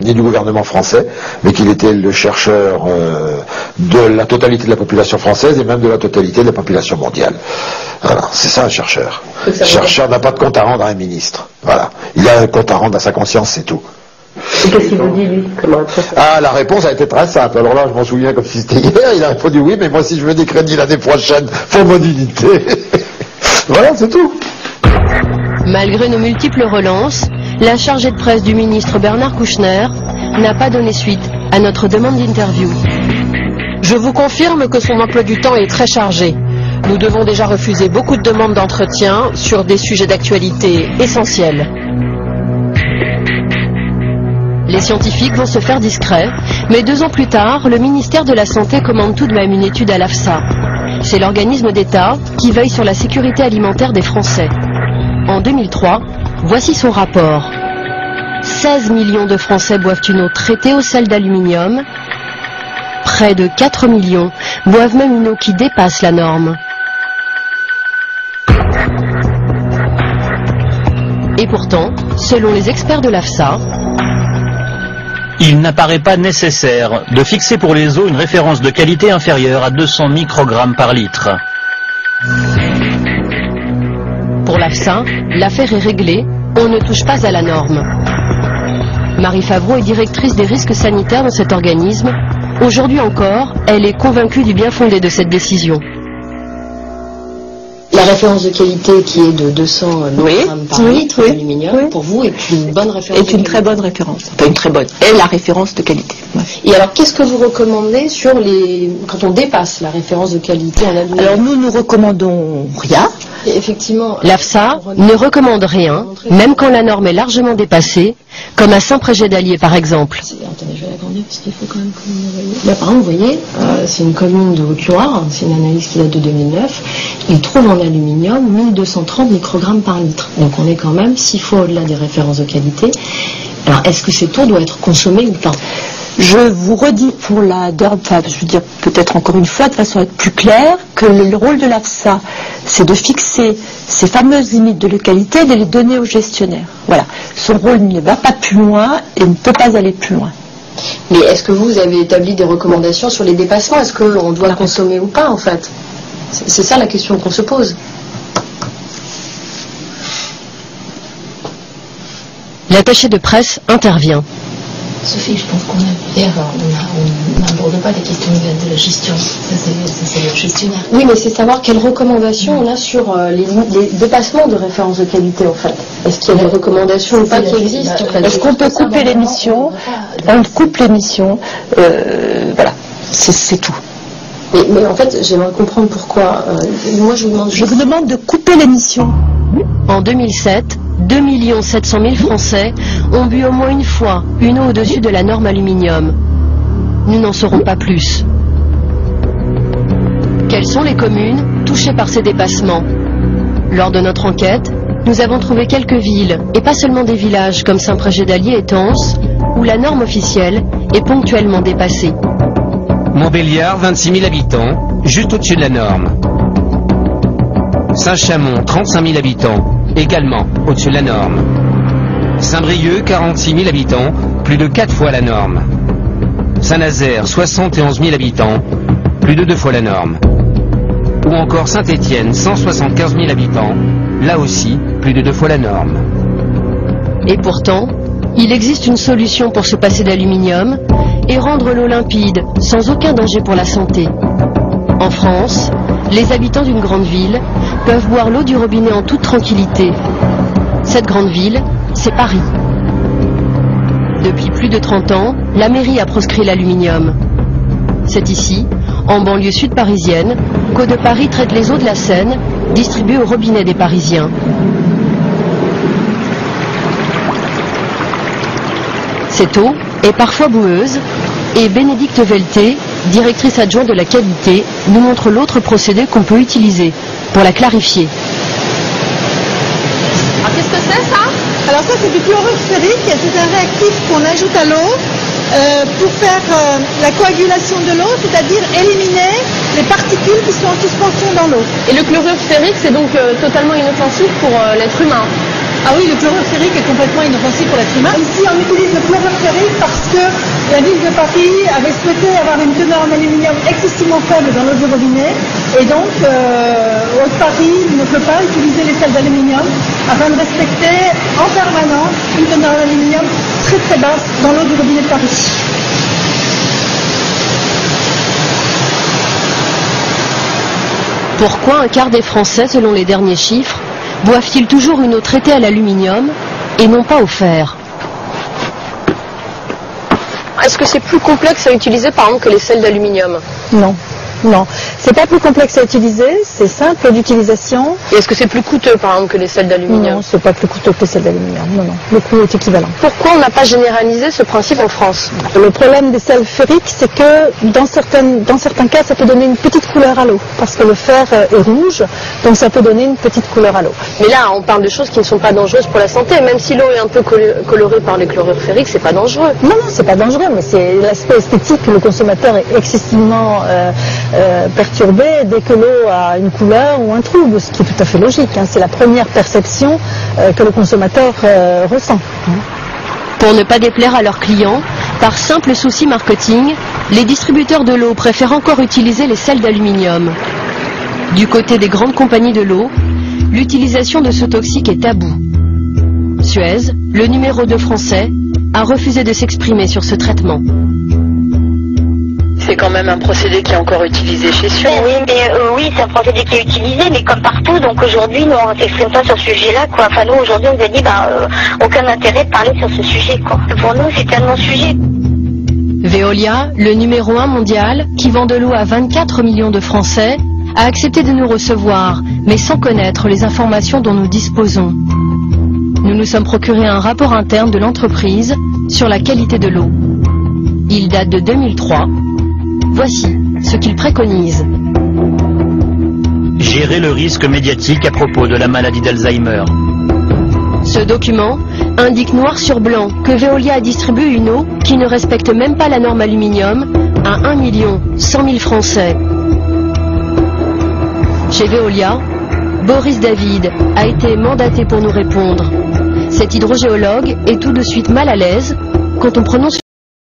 ni du gouvernement français, mais qu'il était le chercheur de la totalité de la population française et même de la totalité de la population mondiale. Voilà, c'est ça un chercheur. Le chercheur n'a pas de compte à rendre à un ministre. Voilà, il a un compte à rendre à sa conscience, c'est tout. Et qu'est-ce qu'il vous dit, lui? Ah, la réponse a été très simple. Alors là, je m'en souviens comme si c'était hier. Il a répondu oui, mais moi, si je veux des crédits l'année prochaine pour mon unité. Voilà, c'est tout. Malgré nos multiples relances, la chargée de presse du ministre Bernard Kouchner n'a pas donné suite à notre demande d'interview. Je vous confirme que son emploi du temps est très chargé. Nous devons déjà refuser beaucoup de demandes d'entretien sur des sujets d'actualité essentiels. Les scientifiques vont se faire discrets, mais 2 ans plus tard, le ministère de la Santé commande tout de même une étude à l'AFSA. C'est l'organisme d'État qui veille sur la sécurité alimentaire des Français. En 2003, voici son rapport. 16 millions de Français boivent une eau traitée au sel d'aluminium. Près de 4 millions boivent même une eau qui dépasse la norme. Et pourtant, selon les experts de l'AFSA, il n'apparaît pas nécessaire de fixer pour les eaux une référence de qualité inférieure à 200 microgrammes par litre. Pour l'AFSA, l'affaire est réglée, on ne touche pas à la norme. Marie Favreau est directrice des risques sanitaires dans cet organisme. Aujourd'hui encore, elle est convaincue du bien fondé de cette décision. La référence de qualité qui est de 200 mg par litre d'aluminium, pour vous, est une bonne référence? Est une très bonne référence. Enfin, une très bonne. Est la référence de qualité. Ouais. Et alors, qu'est-ce que vous recommandez sur quand on dépasse la référence de qualité en aluminium? Alors, nous recommandons rien. Et effectivement, l'AFSA ne recommande rien, même quand la norme est largement dépassée, comme à Saint-Prégé-d'Allier par exemple. Attendez, je vais l'agrandir parce qu'il faut quand même que vous voyez. Là, par exemple, vous voyez, c'est une commune de Haute-Loire, c'est une analyse qui date de 2009. Ils trouvent en aluminium 1230 microgrammes par litre. Donc on est quand même 6 fois au-delà des références de qualité. Alors, est-ce que cette eau doit être consommée ou pas? Je vous redis pour je veux dire peut-être encore une fois de façon à être plus claire, que le rôle de l'AFSA, c'est de fixer ces fameuses limites de qualité et de les donner aux gestionnaires. Voilà. Son rôle ne va pas plus loin et ne peut pas aller plus loin. Mais est-ce que vous avez établi des recommandations sur les dépassements? Est-ce qu'on doit consommer ou pas en fait? C'est ça la question qu'on se pose. L'attaché de presse intervient. Sophie, je pense qu'on n'aborde pas les questions de la gestion. C'est le gestionnaire. Oui, mais c'est savoir quelles recommandations on a sur les dépassements de référence de qualité, en fait. Est-ce qu'il y a des recommandations ou pas qui existent, en fait? Est-ce qu'on peut couper l'émission? On coupe l'émission. Voilà, c'est tout. Mais en fait, j'aimerais comprendre pourquoi. Moi, je vous demande de couper l'émission. En 2007, 2 700 000 Français ont bu au moins une fois une eau au-dessus de la norme aluminium. Nous n'en saurons pas plus. Quelles sont les communes touchées par ces dépassements? Lors de notre enquête, nous avons trouvé quelques villes, et pas seulement des villages comme Saint-Prégé-d'Allier et Tence, où la norme officielle est ponctuellement dépassée. Montbéliard, 26 000 habitants, juste au-dessus de la norme. Saint-Chamond, 35 000 habitants, également au-dessus de la norme. Saint-Brieuc, 46 000 habitants, plus de 4 fois la norme. Saint-Nazaire, 71 000 habitants, plus de 2 fois la norme. Ou encore Saint-Étienne, 175 000 habitants, là aussi, plus de 2 fois la norme. Et pourtant, il existe une solution pour se passer d'aluminium et rendre l'eau limpide, sans aucun danger pour la santé. En France, les habitants d'une grande ville peuvent boire l'eau du robinet en toute tranquillité. Cette grande ville, c'est Paris. Depuis plus de 30 ans, la mairie a proscrit l'aluminium. C'est ici, en banlieue sud parisienne, qu'Eau de Paris traite les eaux de la Seine, distribuées au robinet des Parisiens. Cette eau est parfois boueuse, et Bénédicte Velté, directrice adjointe de la qualité, nous montre l'autre procédé qu'on peut utiliser pour la clarifier. Alors qu'est-ce que c'est ça? Alors ça c'est du chlorure ferrique, c'est un réactif qu'on ajoute à l'eau pour faire la coagulation de l'eau, c'est-à-dire éliminer les particules qui sont en suspension dans l'eau. Et le chlorure ferrique c'est donc totalement inoffensif pour l'être humain? Ah oui, le chlorure ferrique est complètement inoffensif pour l'être humain. Ici, on utilise le chlorure ferrique parce que la ville de Paris avait souhaité avoir une teneur en aluminium excessivement faible dans l'eau du robinet. Et donc, Haute-Paris ne peut pas utiliser les sels d'aluminium afin de respecter en permanence une teneur en aluminium très très basse dans l'eau du robinet de Paris. Pourquoi un quart des Français, selon les derniers chiffres, boivent-ils toujours une eau traitée à l'aluminium et non pas au fer? Est-ce que c'est plus complexe à utiliser par exemple que les sels d'aluminium? Non. Non, c'est pas plus complexe à utiliser, c'est simple d'utilisation. Et est-ce que c'est plus coûteux par exemple que les sels d'aluminium? Non, c'est pas plus coûteux que les sels d'aluminium, non, non, le coût est équivalent. Pourquoi on n'a pas généralisé ce principe en France? Le problème des sels ferriques, c'est que dans certains cas, ça peut donner une petite couleur à l'eau, parce que le fer est rouge, donc ça peut donner une petite couleur à l'eau. Mais là, on parle de choses qui ne sont pas dangereuses pour la santé, même si l'eau est un peu colorée par les chlorures ferriques, c'est pas dangereux. Non, non, c'est pas dangereux, mais c'est l'aspect esthétique, le consommateur est excessivement perturbé dès que l'eau a une couleur ou un trouble, ce qui est tout à fait logique. Hein. C'est la première perception que le consommateur ressent. Pour ne pas déplaire à leurs clients, par simple souci marketing, les distributeurs de l'eau préfèrent encore utiliser les sels d'aluminium. Du côté des grandes compagnies de l'eau, l'utilisation de ce toxique est tabou. Suez, le numéro 2 français, a refusé de s'exprimer sur ce traitement. C'est quand même un procédé qui est encore utilisé chez Suez. Oui, mais oui, c'est un procédé qui est utilisé, mais comme partout, donc aujourd'hui, nous, on ne s'exprime pas sur ce sujet-là, quoi. Enfin, nous, aujourd'hui, on nous a dit, aucun intérêt de parler sur ce sujet, quoi. Pour nous, c'est tellement sujet. Veolia, le numéro 1 mondial, qui vend de l'eau à 24 millions de Français, a accepté de nous recevoir, mais sans connaître les informations dont nous disposons. Nous nous sommes procuré un rapport interne de l'entreprise sur la qualité de l'eau. Il date de 2003. Voici ce qu'il préconise. Gérer le risque médiatique à propos de la maladie d'Alzheimer. Ce document indique noir sur blanc que Veolia a distribué une eau qui ne respecte même pas la norme aluminium à 1 100 000 Français. Chez Veolia, Boris David a été mandaté pour nous répondre. Cet hydrogéologue est tout de suite mal à l'aise quand on prononce